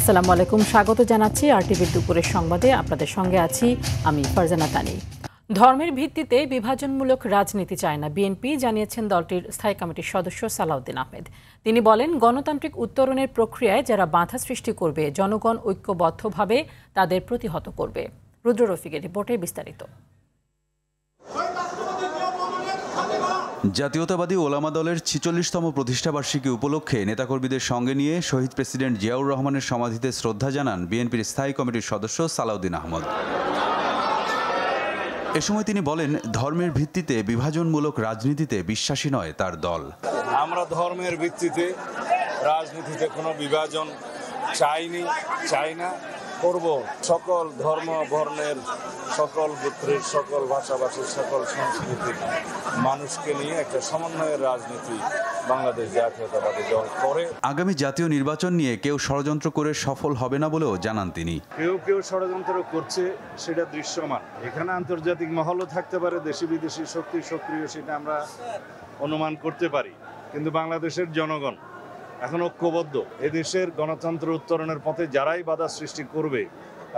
আসসালামু আলাইকুম, স্বাগত জানাচ্ছি আরটিভির দুপুরের সংবাদে। আপনাদের সঙ্গে আছি আমি ফারজানা তানি। ধর্মের ভিত্তিতে বিভাজনমূলক রাজনীতি চায় না বিএনপি, জানিয়েছেন দলটির স্থায়ী কমিটির সদস্য সালাউদ্দিন আহমেদ। তিনি বলেন, গণতান্ত্রিক উত্তরণের প্রক্রিয়ায় যারা বাধা সৃষ্টি করবে, জনগণ ঐক্যবদ্ধভাবে তাদের প্রতিহত করবে। রুদ্র রফিকের রিপোর্টে বিস্তারিত। জাতীয়তাবাদী ওলামা দলের ৪৬তম প্রতিষ্ঠাবার্ষিকী উপলক্ষে নেতাকর্মীদের সঙ্গে নিয়ে শহীদ প্রেসিডেন্ট জিয়াউর রহমানের সমাধিতে শ্রদ্ধা জানান বিএনপির স্থায়ী কমিটির সদস্য সালাউদ্দিন আহমেদ। এ সময় তিনি বলেন, ধর্মের ভিত্তিতে বিভাজনমূলক রাজনীতিতে বিশ্বাসী নয় তার দল। আমরা ধর্মের ভিত্তিতে রাজনীতিতে কোনো বিভাজন চাই না, করব সকল ধর্ম বর্ণের, সকল গোত্রের, সকল ভাষাভাষীর, সকল সংস্কৃতির মানুষকে নিয়ে একটা সমন্বয়ের রাজনীতি বাংলাদেশ জাতীয়তাবাদী দল করে। আগামী জাতীয় নির্বাচন নিয়ে কেউ ষড়যন্ত্র করে সফল হবে না বলেও জানান তিনি। কেউ ষড়যন্ত্র করছে, সেটা দৃশ্যমান। এখানে আন্তর্জাতিক মহলও থাকতে পারে, দেশি বিদেশি শক্তি সক্রিয়, সেটা আমরা অনুমান করতে পারি। কিন্তু বাংলাদেশের জনগণ এখন ঐক্যবদ্ধ। এদেশের গণতন্ত্র উত্তরণের পথে যারাই বাধা সৃষ্টি করবে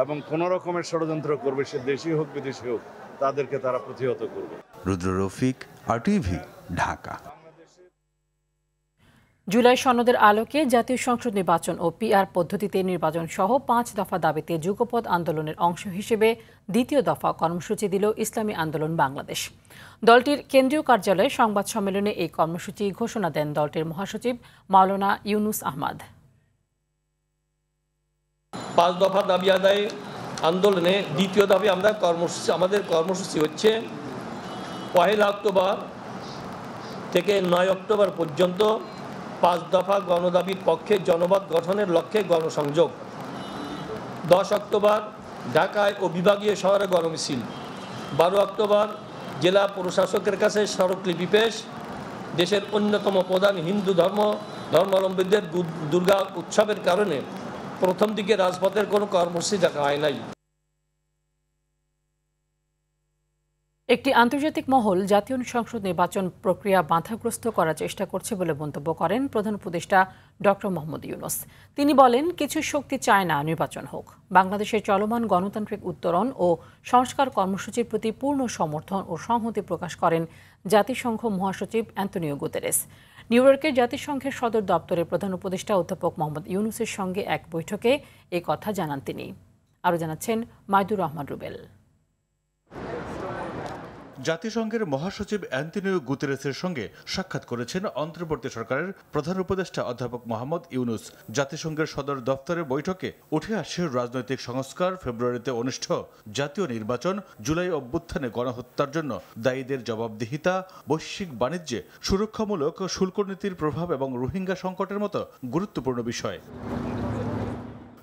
এবং কোন রকমের ষড়যন্ত্র করবে, সে দেশি হোক বিদেশি হোক, তাদেরকে তারা প্রতিহত করবে। রুদ্র রফিক, আরটিভি, ঢাকা। জুলাই সনদের আলোকে জাতীয় সংসদ নির্বাচন ও পিআর পদ্ধতিতে নির্বাচন সহ ৫ দফা দাবিতে যুগপৎ আন্দোলনের অংশ হিসেবে দ্বিতীয় দফা কর্মসূচি দিল ইসলামী আন্দোলন বাংলাদেশ। দলটির কেন্দ্রীয় কার্যালয়ে সংবাদ সম্মেলনে এই কর্মসূচি ঘোষণা দেন দলটির মহাসচিব মাওলানা ইউনুস আহমদ। ৫ দফা দাবি আদায় আন্দোলনে দ্বিতীয় দাবি আমাদের কর্মসূচি হচ্ছে ১ অক্টোবর থেকে ৯ অক্টোবর পর্যন্ত ৫ দফা গণদাবির পক্ষে জনমত গঠনের লক্ষ্যে গণসংযোগ। ১০ অক্টোবর ঢাকায় ও বিভাগীয় শহরে গণমিছিল। ১২ অক্টোবর জেলা প্রশাসকের কাছে স্মারকলিপি পেশ। দেশের অন্যতম প্রধান হিন্দু ধর্মাবলম্বীদের দুর্গা উৎসবের কারণে প্রথম দিকে রাজপথের কোনো কর্মসূচি দেখা হয় নাই। একটি আন্তর্জাতিক মহল জাতীয় সংসদ নির্বাচন প্রক্রিয়া বাধাগ্রস্ত করার চেষ্টা করছে বলে মন্তব্য করেন প্রধান উপদেষ্টা ডক্টর মোহাম্মদ ইউনূস। তিনি বলেন, কিছু শক্তি চায় না নির্বাচন হোক। বাংলাদেশের চলমান গণতান্ত্রিক উত্তরণ ও সংস্কার কর্মসূচির প্রতি পূর্ণ সমর্থন ও সংহতি প্রকাশ করেন জাতিসংঘ মহাসচিব অ্যান্তোনিও গুতেরেস। নিউ ইয়র্কের জাতিসংঘের সদর দপ্তরের প্রধান উপদেষ্টা অধ্যাপক মোহাম্মদ ইউনূসের সঙ্গে এক বৈঠকে এ কথা জানান তিনি। আরও জানাচ্ছেন মাইদুর রহমান রুবেল। জাতিসংঘের মহাসচিব অ্যান্তোনিও গুতেরেসের সঙ্গে সাক্ষাৎ করেছেন অন্তর্বর্তী সরকারের প্রধান উপদেষ্টা অধ্যাপক মোহাম্মদ ইউনূস। জাতিসংঘের সদর দপ্তরের বৈঠকে উঠে আসে রাজনৈতিক সংস্কার, ফেব্রুয়ারিতে অনুষ্ঠেয় জাতীয় নির্বাচন, জুলাই অভ্যুত্থানে গণহত্যার জন্য দায়ীদের জবাবদিহিতা, বৈশ্বিক বাণিজ্যে সুরক্ষামূলক শুল্ক নীতির প্রভাব এবং রোহিঙ্গা সংকটের মতো গুরুত্বপূর্ণ বিষয়।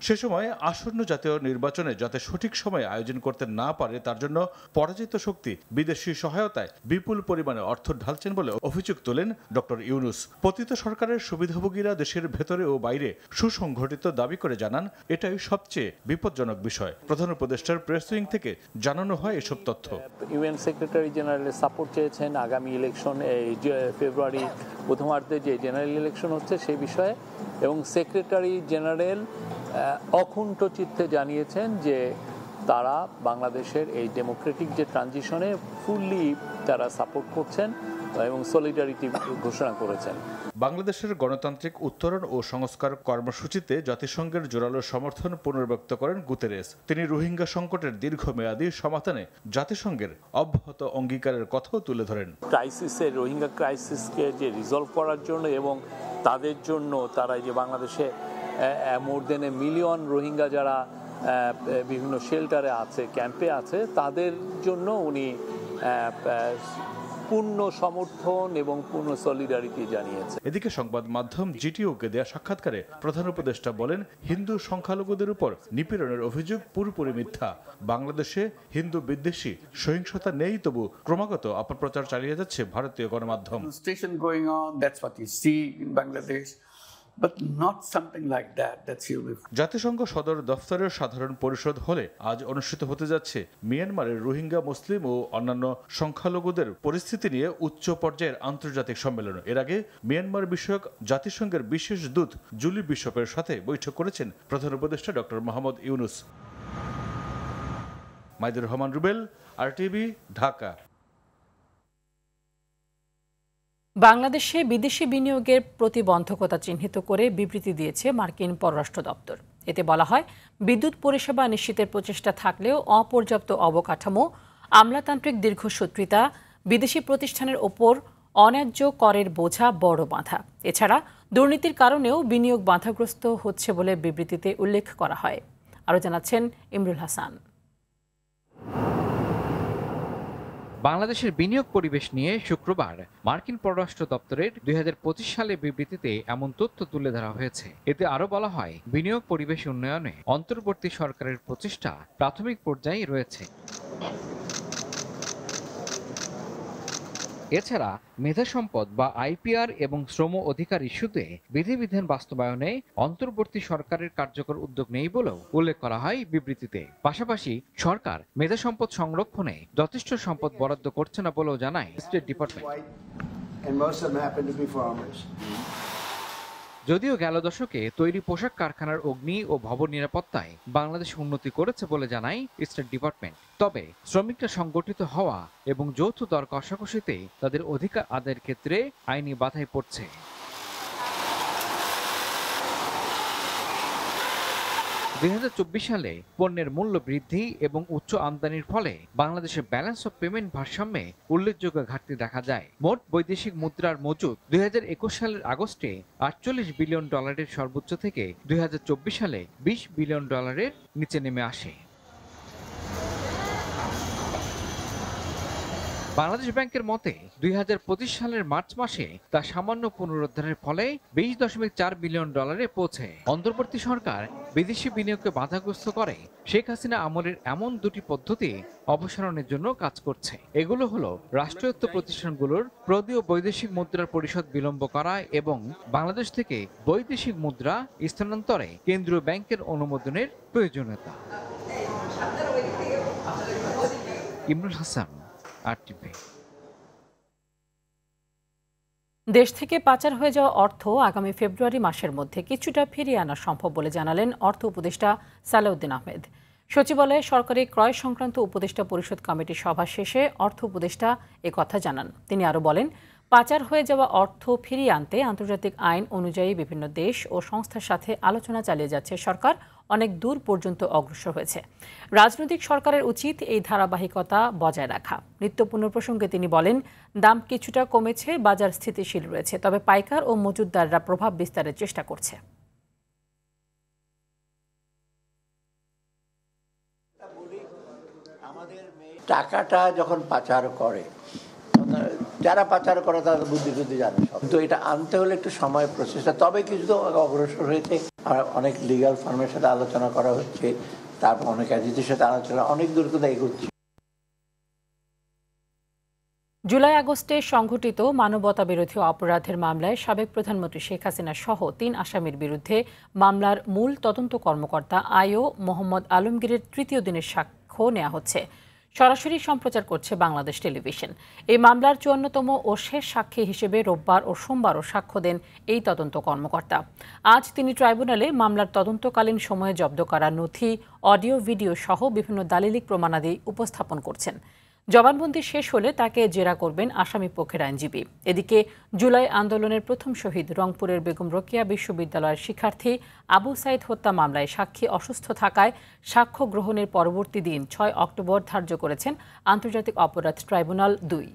সে সময় আসন্ন জাতীয় নির্বাচনে যাতে সঠিক সময়ে আয়োজন করতে না পারে তার জন্য পরাজিত শক্তি বিদেশি সহায়তায় বিপুল পরিমাণে অর্থ ঢালছেন বলে অভিযোগ তোলেন ডক্টর ইউনূস। পতিত সরকারের সুবিধাভোগীরা দেশের ভেতরে ও বাইরে সুসংগঠিত দাবি করে জানান, এটাই সবচেয়ে বিপজ্জনক বিষয়। প্রধান উপদেষ্টার প্রেস উইং থেকে জানানো হয় এসব তথ্য। ইউএন সেক্রেটারি জেনারেলের সাপোর্ট চেয়েছেন আগামী ইলেকশন, ফেব্রুয়ারি প্রথমার্ধে যে জেনারেল ইলেকশন হচ্ছে সেই বিষয়ে, এবং সেক্রেটারি জেনারেল অকুণ্ঠ চিত্তে জানিয়েছেন যে তারা বাংলাদেশের এই ডেমোক্রেটিক যে ট্রানজিশনে ফুললি তারা সাপোর্ট করছেন এবং সলিডারিটি ঘোষণা করেছেন। বাংলাদেশের গণতান্ত্রিক উত্তরণ ও সংস্কার কর্মসূচিতে জাতিসংঘের জোরালো সমর্থন পুনর্ব্যক্ত করেন গুতেরেস। তিনি রোহিঙ্গা সংকটের দীর্ঘমেয়াদী সমাধানে জাতিসংঘের অব্যাহত অঙ্গীকারের কথাও তুলে ধরেন। রোহিঙ্গা ক্রাইসিসকে যে রিজলভ করার জন্য এবং তাদের জন্য তারা যে বাংলাদেশে মোর দেন এ মিলিয়ন রোহিঙ্গা যারা বিভিন্ন শেল্টারে আছে, ক্যাম্পে আছে, তাদের জন্য উনি পূর্ণ সমর্থন এবং পূর্ণ সলিডারিটি জানিয়েছে। এদিকে সংবাদ মাধ্যম জিটিওকে দেয়া সাক্ষাৎকারে প্রধান উপদেষ্টা বলেন, হিন্দু সংখ্যালঘুদের উপর নিপীড়নের অভিযোগ পুরোপুরি মিথ্যা। বাংলাদেশে হিন্দু বিদ্বেষী সহিংসতা নেই, তবু ক্রমাগত অপপ্রচার চালিয়ে যাচ্ছে ভারতীয় গণমাধ্যম। Going on, that's what you see in Bangladesh. but not something like that. That's you. জাতিসংঘ সদর দফতরের সাধারণ পরিষদ হলে আজ অনুষ্ঠিত হতে যাচ্ছে মিয়ানমারের রোহিঙ্গা মুসলিম ও অন্যান্য সংখ্যালঘুদের পরিস্থিতি নিয়ে উচ্চ পর্যায়ের আন্তর্জাতিক সম্মেলন। এর আগে মিয়ানমার বিষয়ক জাতিসংঘের বিশেষ দূত জুলি বিশপের সাথে বৈঠক করেছেন প্রধান উপদেষ্টা ডক্টর মোহাম্মদ ইউনূস। মাইদুর রহমান রুবেল, আরটিভি, ঢাকা। বাংলাদেশে বিদেশি বিনিয়োগের প্রতিবন্ধকতা চিহ্নিত করে বিবৃতি দিয়েছে মার্কিন পররাষ্ট্র দপ্তর। এতে বলা হয়, বিদ্যুৎ পরিষেবা নিশ্চিতের প্রচেষ্টা থাকলেও অপর্যাপ্ত অবকাঠামো, আমলাতান্ত্রিক দীর্ঘসূত্রিতা, বিদেশি প্রতিষ্ঠানের ওপর অন্যায্য করের বোঝা বড় বাধা। এছাড়া দুর্নীতির কারণেও বিনিয়োগ বাধাগ্রস্ত হচ্ছে বলে বিবৃতিতে উল্লেখ করা হয়। আরও জানাচ্ছেন ইমরুল হাসান। বাংলাদেশের বিনিয়োগ পরিবেশ নিয়ে শুক্রবার মার্কিন পররাষ্ট্র দপ্তরের 2025 সালে বিবৃতিতে এমন তথ্য তুলে ধরা হয়েছে। এতে আরও বলা হয়, বিনিয়োগ পরিবেশ উন্নয়নে অন্তর্বর্তী সরকারের প্রচেষ্টা প্রাথমিক পর্যায়ে রয়েছে। এছাড়া মেধা সম্পদ বা আইপিআর এবং শ্রম অধিকার ইস্যুতে বিধিবিধান বাস্তবায়নে অন্তর্বর্তী সরকারের কার্যকর উদ্যোগ নেই বলেও উল্লেখ করা হয় বিবৃতিতে। পাশাপাশি সরকার মেধা সম্পদ সংরক্ষণে যথেষ্ট সম্পদ বরাদ্দ করছে না বলেও জানায় স্টেট ডিপার্টমেন্ট। যদিও গেল দশকে তৈরি পোশাক কারখানার অগ্নি ও ভবন নিরাপত্তায় বাংলাদেশ উন্নতি করেছে বলে জানায় স্টেট ডিপার্টমেন্ট, তবে শ্রমিকরা সংগঠিত হওয়া এবং যৌথ দর কষাকষিতে তাদের অধিকার আদায়ের ক্ষেত্রে আইনি বাধায় পড়ছে। সালে পণ্যের মূল্য বৃদ্ধি এবং উচ্চ আমদানির ফলে বাংলাদেশের ব্যালেন্স অফ পেমেন্ট ভারসাম্যে উল্লেখযোগ্য ঘাটতি দেখা যায়। মোট বৈদেশিক মুদ্রার মজুদ 2021 সালের আগস্টে 48 বিলিয়ন ডলারের সর্বোচ্চ থেকে 2024 সালে 20 বিলিয়ন ডলারের নিচে নেমে আসে। বাংলাদেশ ব্যাংকের মতে 2025 সালের মার্চ মাসে তা সামান্য পুনরুদ্ধারের ফলে 20.4 বিলিয়ন ডলারে পৌঁছে। অন্তর্বর্তী সরকার বিদেশি বিনিয়োগকে বাধাগ্রস্ত করে শেখ হাসিনা আমলের এমন দুটি পদ্ধতি অপসারণের জন্য কাজ করছে। এগুলো হলো রাষ্ট্রায়ত্ত প্রতিষ্ঠানগুলোর প্রদেয় বৈদেশিক মুদ্রার পরিশোধ বিলম্ব করা এবং বাংলাদেশ থেকে বৈদেশিক মুদ্রা স্থানান্তরে কেন্দ্রীয় ব্যাংকের অনুমোদনের প্রয়োজনীয়তা। ইমরুল হাসান, আরটিভি। দেশ থেকে পাচার হয়ে যাওয়া অর্থ আগামী ফেব্রুয়ারি মাসের মধ্যে কিছুটা ফিরিয়ে আনা সম্ভব বলে জানালেন অর্থ উপদেষ্টা সালাউদ্দিন আহমেদ। সচিবালয়ে সরকারি ক্রয় সংক্রান্ত উপদেষ্টা পরিষদ কমিটির সভা শেষে অর্থ উপদেষ্টা একথা জানান। তিনি আরও বলেন, পাচার হয়ে যাওয়া অর্থ ফিরিয়ে আনতে আন্তর্জাতিক আইন অনুযায়ী বিভিন্ন দেশ ও সংস্থার সাথে আলোচনা চালিয়ে যাচ্ছে সরকার, অনেক দূর পর্যন্ত অগ্রসর হয়েছে। রাজনৈতিক সরকারের উচিত এই ধারাবাহিকতা বজায় রাখা। নিত্যপণ্য প্রসঙ্গে তিনি বলেন, দাম কিছুটা কমেছে, বাজার স্থিতিশীল রয়েছে, তবে পাইকার ও মজুতদাররা প্রভাব বিস্তারের চেষ্টা করছে। টাকাটা যখন পাচার করে, যারা পাচার করে তারা বুদ্ধি জানে সব, কিন্তু এটা আনতে হলে একটু সময় প্রসেসটা, তবে কিছু তো অগ্রসর হয়েছে। আর অনেক লিগ্যাল ফার্মের সাথে আলোচনা করা হচ্ছে, তারপর অনেক এজেন্সির সাথে আলোচনা, অনেক দূর কোথাও এগোচ্ছে। জুলাই আগস্টে সংঘটিত মানবতা বিরোধী অপরাধের মামলায় সাবেক প্রধানমন্ত্রী শেখ হাসিনা সহ 3 আসামির বিরুদ্ধে মামলার মূল তদন্ত কর্মকর্তা আইও মোহাম্মদ আলমগীরের তৃতীয় দিনের সাক্ষ্য নেওয়া হচ্ছে। সরাসরি সম্প্রচার করছে বাংলাদেশ টেলিভিশন। এই মামলার 54তম ও শেষ সাক্ষী হিসেবে রোববার ও সোমবারও সাক্ষ্য দেন এই তদন্ত কর্মকর্তা। আজ তিনি ট্রাইব্যুনালে মামলার তদন্তকালীন সময়ে জব্দ করা নথি, অডিও, ভিডিও সহ বিভিন্ন দালিলিক প্রমাণাদি উপস্থাপন করছেন। জবানবন্দি শেষ হলে তাকে জেরা করবেন আসামি পক্ষের আইনজীবী। এদিকে জুলাই আন্দোলনের প্রথম শহীদ রংপুরের বেগম রোকেয়া বিশ্ববিদ্যালয়ের শিক্ষার্থী আবু সাইদ হত্যা মামলায় সাক্ষী অসুস্থ থাকায় সাক্ষ্য গ্রহণের পরবর্তী দিন 6 অক্টোবর ধার্য করেছেন আন্তর্জাতিক অপরাধ ট্রাইব্যুনাল 2।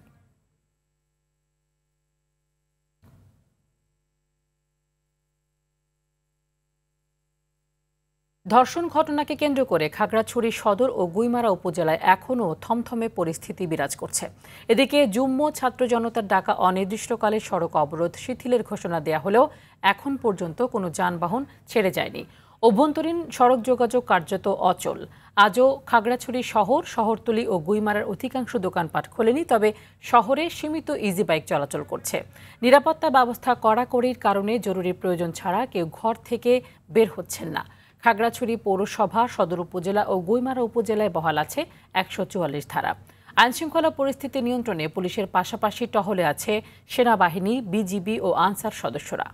ধর্ষণ ঘটনাকে কেন্দ্র করে খাগড়াছড়ি সদর ও গুইমারা উপজেলায় এখনও থমথমে পরিস্থিতি বিরাজ করছে। এদিকে যুগ্ম ছাত্র জনতার ডাকা অনির্দিষ্টকালে সড়ক অবরোধ শিথিলের ঘোষণা দেয়া হলেও এখন পর্যন্ত কোনো যানবাহন ছেড়ে যায়নি। অভ্যন্তরীণ সড়ক যোগাযোগ কার্যত অচল। আজও খাগড়াছড়ি শহর, শহরতলি ও গুইমারার অধিকাংশ দোকানপাট খোলেনি, তবে শহরে সীমিত ইজি বাইক চলাচল করছে। নিরাপত্তা ব্যবস্থা কড়াকড়ির কারণে জরুরি প্রয়োজন ছাড়া কেউ ঘর থেকে বের হচ্ছেন না। খাগড়াছড়ি পৌরসভা, সদর উপজেলা ও গুইমারা উপজেলায় বহাল আছে 144 ধারা। আইনশৃঙ্খলা পরিস্থিতি নিয়ন্ত্রণে পুলিশের পাশাপাশি টহলে আছে সেনাবাহিনী, বিজিবি ও আনসার সদস্যরা।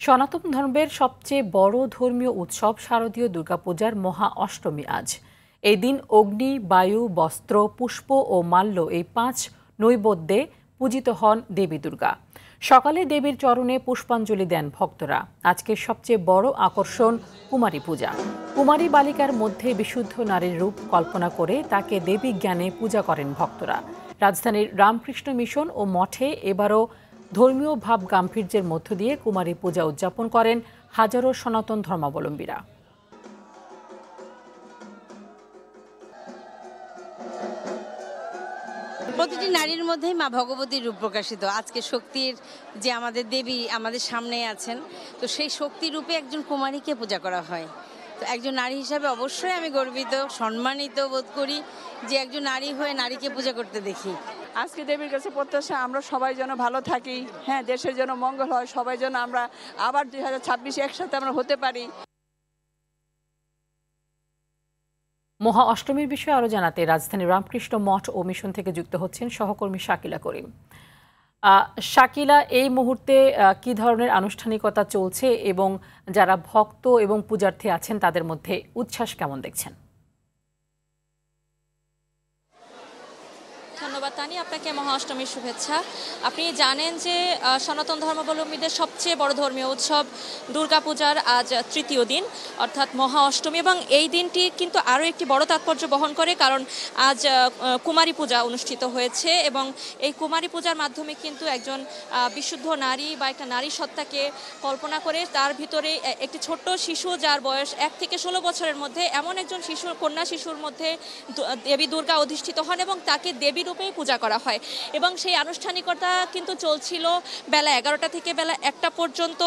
সনাতন ধর্মের সবচেয়ে বড় ধর্মীয় উৎসব শারদীয় দুর্গাপূজার মহা অষ্টমী আজ। এই দিন অগ্নি, বায়ু, বস্ত্র, পুষ্প ও মাল্য এই 5 নৈবেদ্যে পূজিত হন দেবী দুর্গা। সকালে দেবীর চরণে পুষ্পাঞ্জলি দেন ভক্তরা। আজকের সবচেয়ে বড় আকর্ষণ কুমারী পূজা। কুমারী বালিকার মধ্যে বিশুদ্ধ নারীর রূপ কল্পনা করে তাকে দেবী জ্ঞানে পূজা করেন ভক্তরা। রাজধানীর রামকৃষ্ণ মিশন ও মঠে এবারও ধর্মীয় ভাব গাম্ভীর্যের মধ্য দিয়ে কুমারী পূজা উদযাপন করেন হাজারো সনাতন ধর্মাবলম্বীরা। প্রতিটি নারীর মধ্যেই মা ভগবতীর রূপ প্রকাশিত। আজকে শক্তির যে আমাদের দেবী আমাদের সামনে আছেন, তো সেই শক্তি রূপে একজন কুমারীকে পূজা করা হয়। তো একজন নারী হিসাবে অবশ্যই আমি গর্বিত, সম্মানিত বোধ করি যে একজন নারী হয়ে নারীকে পূজা করতে দেখি। আজকে দেবীর কাছে প্রত্যাশা আমরা সবাই যেন ভালো থাকি, হ্যাঁ, দেশের জন্য মঙ্গল হয়, সবাই যেন আমরা আবার 2026 একসাথে আমরা হতে পারি। মহা অষ্টমীর বিষয়ে আরো জানাতে রাজধানীর রামকৃষ্ণ মঠ ও মিশন থেকে যুক্ত হচ্ছেন সহকর্মী শাকিলা করিম। শাকিলা, এই মুহূর্তে কি ধরনের আনুষ্ঠানিকতা চলছে এবং যারা ভক্ত এবং পূজার্থী আছেন তাদের মধ্যে উচ্ছ্বাস কেমন দেখছেন? ধন্যবাদ তানি, আপনাকে মহা অষ্টমীর শুভেচ্ছা। আপনি জানেন যে সনাতন ধর্মাবলম্বীদের সবচেয়ে বড় ধর্মীয় উৎসব দুর্গাপূজার আজ তৃতীয় দিন, অর্থাৎ মহা অষ্টমী, এবং এই দিনটি কিন্তু আরও একটি বড় তাৎপর্য বহন করে, কারণ আজ কুমারী পূজা অনুষ্ঠিত হয়েছে এবং এই কুমারী পূজার মাধ্যমে কিন্তু একজন বিশুদ্ধ নারী বা একটা নারী সত্তাকে কল্পনা করে তার ভিতরে একটি ছোট্ট শিশু যার বয়স 1 থেকে 16 বছরের মধ্যে এমন একজন কন্যা শিশুর মধ্যে দেবী দুর্গা অধিষ্ঠিত হন এবং তাকে দেবী রূপে পূজা করা হয়। এবং সেই আনুষ্ঠানিকতা কিন্তু চলছিল বেলা 11টা থেকে বেলা 1টা পর্যন্ত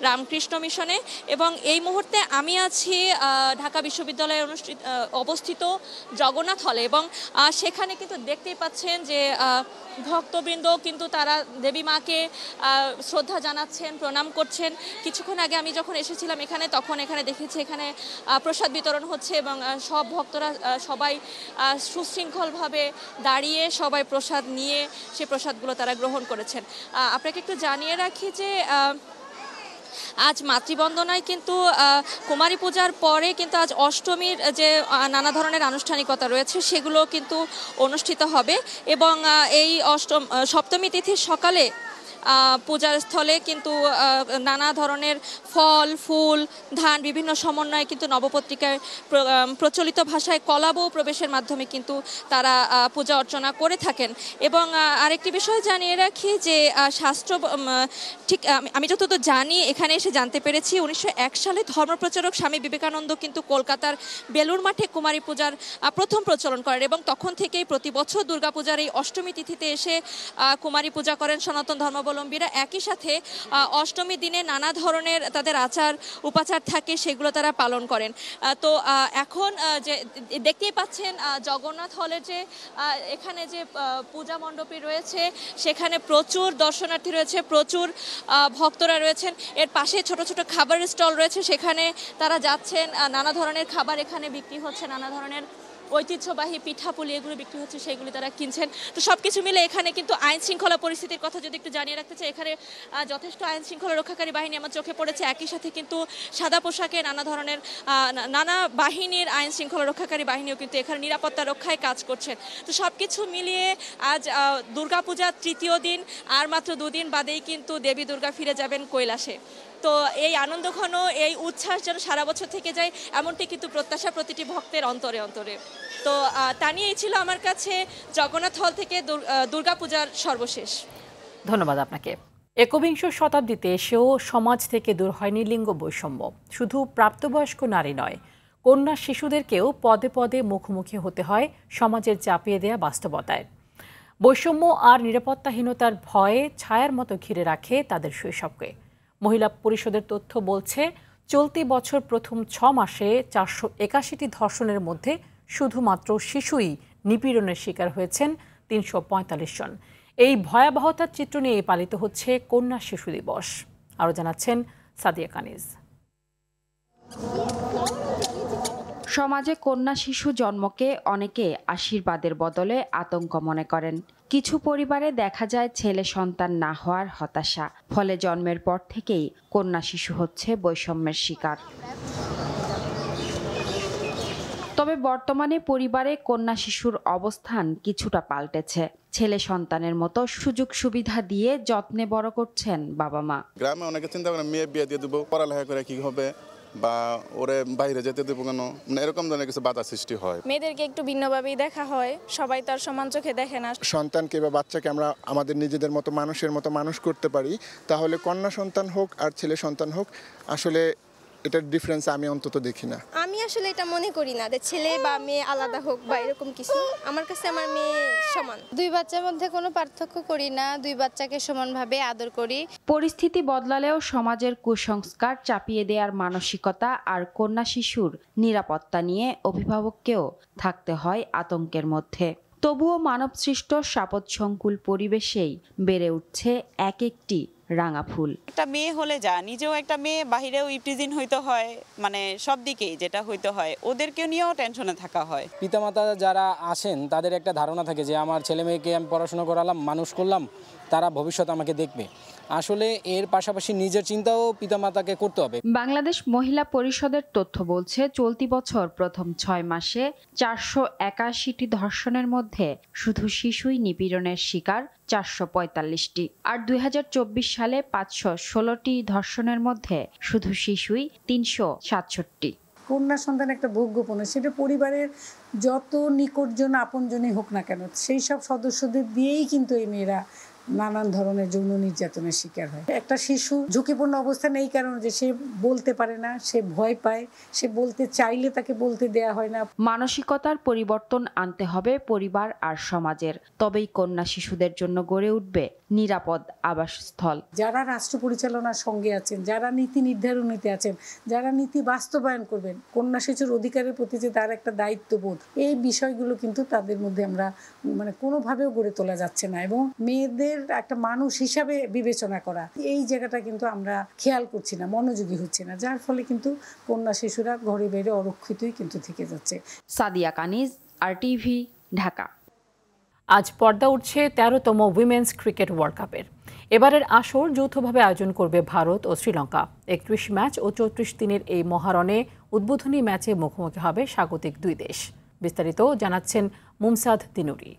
রামকৃষ্ণ মিশনে। এবং এই মুহূর্তে আমি আছি ঢাকা বিশ্ববিদ্যালয়ে অবস্থিত জগন্নাথ হলে, এবং সেখানে কিন্তু দেখতেই পাচ্ছেন যে ভক্তবৃন্দ কিন্তু তারা দেবী মাকে শ্রদ্ধা জানাচ্ছেন, প্রণাম করছেন। কিছুক্ষণ আগে আমি যখন এসেছিলাম এখানে, তখন এখানে দেখেছি এখানে প্রসাদ বিতরণ হচ্ছে এবং সব ভক্তরা সবাই সুশৃঙ্খলভাবে দাঁড়িয়ে সবাই প্রসাদ নিয়ে সেই প্রসাদগুলো তারা গ্রহণ করেছেন। আপনাকে একটু জানিয়ে রাখি যে আজ মাতৃবন্দনায় কিন্তু কুমারী পূজার পরে কিন্তু আজ অষ্টমীর যে নানা ধরনের আনুষ্ঠানিকতা রয়েছে সেগুলো কিন্তু অনুষ্ঠিত হবে এবং এই সপ্তমী তিথির সকালে পূজার স্থলে কিন্তু নানা ধরনের ফল, ফুল, ধান বিভিন্ন সমন্বয়ে কিন্তু নবপত্রিকায় প্রচলিত ভাষায় কলাবউ প্রবেশের মাধ্যমে কিন্তু তারা পূজা অর্চনা করে থাকেন। এবং আরেকটি বিষয় জানিয়ে রাখি যে শাস্ত্র ঠিক আমি যতদূর জানি, এখানে এসে জানতে পেরেছি 1901 সালে ধর্মপ্রচারক স্বামী বিবেকানন্দ কিন্তু কলকাতার বেলুড় মাঠে কুমারী পূজার প্রথম প্রচলন করেন এবং তখন থেকেই প্রতি বছর দুর্গাপূজার এই অষ্টমী তিথিতে এসে কুমারী পূজা করেন সনাতন ধর্মাবলম্বীরা। একই সাথে অষ্টমী দিনে নানা ধরনের তাদের আচার উপাচার থাকে, সেগুলো তারা পালন করেন। তো এখন যে দেখতেই পাচ্ছেন জগন্নাথ হলের যে এখানে যে পূজা মণ্ডপী রয়েছে সেখানে প্রচুর দর্শনার্থী রয়েছে, প্রচুর ভক্তরা রয়েছেন। এর পাশে ছোট ছোট খাবারের স্টল রয়েছে, সেখানে তারা যাচ্ছেন, নানা ধরনের খাবার এখানে বিক্রি হচ্ছে, নানা ধরনের ঐতিহ্যবাহী পিঠাপুলি এগুলো বিক্রি হচ্ছে, সেগুলি তারা কিনছেন। তো সব কিছু মিলে এখানে কিন্তু আইন শৃঙ্খলা পরিস্থিতির কথা যদি একটু জানিয়ে রাখতে চাই, এখানে যথেষ্ট আইন শৃঙ্খলা রক্ষাকারী বাহিনী আমার চোখে পড়েছে। একই সাথে কিন্তু সাদা পোশাকে নানা ধরনের নানা বাহিনীর আইন শৃঙ্খলা রক্ষাকারী বাহিনীও কিন্তু এখানে নিরাপত্তা রক্ষায় কাজ করছেন। তো সব কিছু মিলিয়ে আজ দুর্গাপূজার তৃতীয় দিন, আর মাত্র 2 দিন বাদেই কিন্তু দেবী দুর্গা ফিরে যাবেন কৈলাসে। তো এই আনন্দঘন এই উচ্ছ্বাস যেন সারা বছর থেকে যায়, এমনটি কিন্তু প্রত্যাশা প্রতিটি ভক্তের অন্তরে অন্তরে। তো তা নিয়েই ছিল আমার কাছে জগন্নাথ হল থেকে দুর্গাপূজার সর্বশেষ। ধন্যবাদ আপনাকে। একবিংশ শতাব্দীতে এসেও সমাজ থেকে দূর হয়নি লিঙ্গ বৈষম্য। শুধু প্রাপ্তবয়স্ক নারী নয়, কন্যা শিশুদেরকেও পদে পদে মুখোমুখি হতে হয় সমাজের চাপিয়ে দেয়া বাস্তবতায়। বৈষম্য আর নিরাপত্তাহীনতার ভয়ে ছায়ার মতো ঘিরে রাখে তাদের শৈশবকে। মহিলা পরিষদের তথ্য বলছে, চলতি বছর প্রথম 6 মাসে 481টি ধর্ষণের মধ্যে শুধুমাত্র শিশুই নিপীড়নের শিকার হয়েছেন 345 জন। এই ভয়াবহতার চিত্র নিয়ে পালিত হচ্ছে কন্যা শিশু দিবস। আরও জানাচ্ছেন সাদিয়া কানিজ। সমাজে কন্যা শিশু জন্মকে অনেকে আশীর্বাদের বদলে আতঙ্ক মনে করেন। কিছু পরিবারে দেখা যায় ছেলে সন্তান না হওয়ার হতাশা, ফলে জন্মের পর থেকেই কন্যা শিশু হচ্ছে বৈষম্যের শিকার। তবে বর্তমানে পরিবারে কন্যা শিশুর অবস্থান কিছুটা পাল্টেছে। ছেলে সন্তানের মতো সুযোগ সুবিধা দিয়ে যত্নে বড় করছেন বাবা মা। গ্রামে অনেকে চিন্তা করে মেয়ে বিয়ে দিয়ে দেবো, পড়ালেখা করে কি হবে, বা ওরে বাইরে যেতে দেবো কেন, এরকম ধরনের কিছু বাধা সৃষ্টি হয়। মেয়েদেরকে একটু ভিন্নভাবেই দেখা হয়, সবাই তার সমান চোখে দেখে না। সন্তানকে বা বাচ্চাকে আমরা আমাদের নিজেদের মতো মানুষের মতো মানুষ করতে পারি, তাহলে কন্যা সন্তান হোক আর ছেলে সন্তান হোক, আসলে এটার ডিফারেন্স আমি অন্তত দেখি না। আমি আসলে এটা মনে করি না যে ছেলে বা মেয়ে আলাদা হোক বা এরকম কিছু। আমার কাছে আমার মেয়ে সমান। দুই বাচ্চার মধ্যে কোনো পার্থক্য করি না, দুই বাচ্চাকে সমানভাবে আদর করি। পরিস্থিতি বদলালেও সমাজের কুসংস্কার, চাপিয়ে দেওয়ার মানসিকতা আর কন্যা শিশুর নিরাপত্তা নিয়ে অভিভাবককেও থাকতে হয় আতঙ্কের মধ্যে। তবুও মানবসৃষ্ট সাপোৎসংকুল পরিবেশেই বেড়ে উঠছে এক একটি রাঙা ফুল। একটা মেয়ে হলে যা, নিজেও একটা মেয়ে, বাহিরেও ইপ্রিজিন হইতে হয়, মানে সব দিকেই যেটা হইতে হয়, ওদেরকেও নিয়েও টেনশনে থাকা হয়। পিতামাতা যারা আসেন তাদের একটা ধারণা থাকে যে আমার ছেলে মেয়েকে আমি পড়াশোনা করালাম, মানুষ করলাম, তারা ভবিষ্যতে আমাকে দেখবে। আসলে এর পাশাপাশি নিজের চিন্তাও পিতামাতাকে করতে হবে। বাংলাদেশ মহিলা পরিষদের তথ্য বলছে, চলতি বছর প্রথম 6 মাসে 481টি ধর্ষণের মধ্যে শুধু শিশুই নিপীড়নের শিকার 445টি, আর 2024 সালে 516টি ধর্ষণের মধ্যে শুধু শিশুই 367টি। কন্যা সন্তান একটা ভোগ্যপণ্য, সেটা পরিবারের যত নিকটজন আপনজনই হোক না কেন, সেই সব সদস্যদের দিয়েই কিন্তু এই মেয়েরা নানান ধরনের যৌন নির্যাতনের শিকার হয়। একটা শিশু ঝুঁকিপূর্ণ অবস্থানে এই কারণে যে সে বলতে পারে না, সে ভয় পায়, সে বলতে চাইলে তাকে বলতে দেয়া হয় না। মানসিকতার পরিবর্তন আনতে হবে পরিবার আর সমাজের, তবেই কন্যা শিশুদের জন্য গড়ে উঠবে নিরাপদ আবাসস্থল। যারা রাষ্ট্র পরিচালনার সঙ্গে আছেন, যারা নীতি নির্ধারণীতে আছেন, যারা নীতি বাস্তবায়ন করবেন, কন্যা শিশুর অধিকারের প্রতি যে তার একটা দায়িত্ববোধ, এই বিষয়গুলো কিন্তু তাদের মধ্যে আমরা কোনোভাবেও গড়ে তোলা যাচ্ছে না। এবং মেয়েদের একটা মানুষ হিসাবে বিবেচনা করা, এই জায়গাটা কিন্তু আমরা খেয়াল করছি না, মনোযোগী হচ্ছে না, যার ফলে কিন্তু কন্যা শিশুরা ঘরে বাইরে অরক্ষিতই কিন্তু থেকে যাচ্ছে। সাদিয়া কানিজ, RTV, ঢাকা। আজ পর্দা উঠছে 13তম উইমেন্স ক্রিকেট ওয়ার্ল্ড কাপের। এবারের আসর যৌথভাবে আয়োজন করবে ভারত ও শ্রীলঙ্কা। 31 ম্যাচ ও 34 দিনের এই মহারণে উদ্বোধনী ম্যাচে মুখোমুখি হবে স্বাগতিক দুই দেশ। বিস্তারিত জানাচ্ছেন মুমসাদ দিনুরি।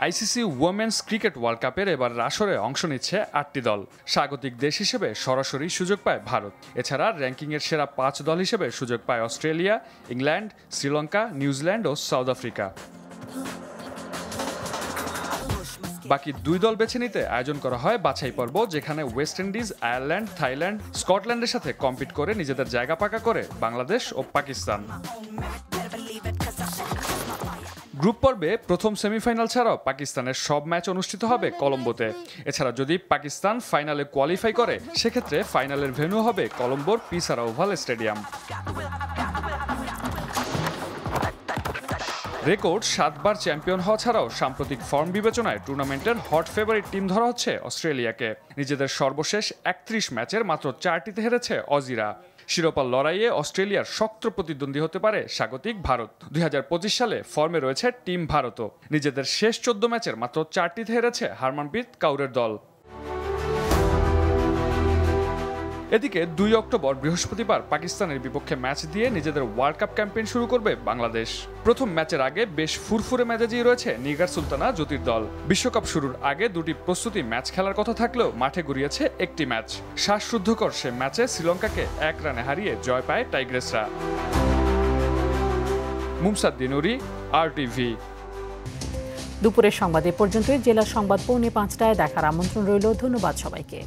আইসিসি ওমেন্স ক্রিকেট ওয়ার্ল্ড কাপের এবার আসরে অংশ নিচ্ছে 8টি দল। স্বাগতিক দেশ হিসেবে সরাসরি সুযোগ পায় ভারত। এছাড়া র্যাঙ্কিংয়ের সেরা 5 দল হিসেবে সুযোগ পায় অস্ট্রেলিয়া, ইংল্যান্ড, শ্রীলঙ্কা, নিউজিল্যান্ড ও সাউথ আফ্রিকা। বাকি 2 দল বেছে নিতে আয়োজন করা হয় বাছাই পর্ব, যেখানে ওয়েস্ট ইন্ডিজ, আয়ারল্যান্ড, থাইল্যান্ড, স্কটল্যান্ডের সাথে কম্পিট করে নিজেদের জায়গা পাকা করে বাংলাদেশ ও পাকিস্তান। গ্রুপ পর্বে প্রথম সেমিফাইনাল ছাড়াও পাকিস্তানের সব ম্যাচ অনুষ্ঠিত হবে কলম্বোতে। এছাড়া যদি পাকিস্তান ফাইনালে কোয়ালিফাই করে, সেক্ষেত্রে ফাইনালের ভেন্যু হবে কলম্বোর পিসারা ওভাল স্টেডিয়াম। রেকর্ড 7 বার চ্যাম্পিয়ন হওয়া ছাড়াও সাম্প্রতিক ফর্ম বিবেচনায় টুর্নামেন্টের হট ফেভারিট টিম ধরা হচ্ছে অস্ট্রেলিয়াকে। নিজেদের সর্বশেষ 31 ম্যাচের মাত্র 4টিতে হেরেছে অজিরা। শিরোপার লড়াইয়ে অস্ট্রেলিয়ার শক্ত প্রতিদ্বন্দ্বী হতে পারে স্বাগতিক ভারত। 2025 সালে ফর্মে রয়েছে টিম ভারতও। নিজেদের শেষ 14 ম্যাচের মাত্র 4টিতে হেরেছে হারমানপ্রীত কাউরের দল। এদিকে 2 অক্টোবর বৃহস্পতিবার পাকিস্তানের বিপক্ষে ম্যাচ দিয়ে নিজেদের ওয়ার্ল্ড কাপ ক্যাম্পেইন শুরু করবে বাংলাদেশ। প্রথম ম্যাচের আগে বেশ ফুরফুরে মেজাজেই রয়েছে নিগার সুলতানা জ্যোতির দল। বিশ্বকাপ শুরুর আগে 2টি প্রস্তুতি ম্যাচ খেলার কথা থাকলেও মাঠে গড়িয়েছে একটি ম্যাচ। শ্বাসরুদ্ধকর সে ম্যাচে শ্রীলঙ্কাকে 1 রানে হারিয়ে জয় পায় টাইগ্রেসরা। মুমসাদ দিনুরি, RTV। দুপুরের সংবাদ এ পর্যন্তই। জেলা সংবাদ 4:45টায় দেখার আমন্ত্রণ রইল। ধন্যবাদ সবাইকে।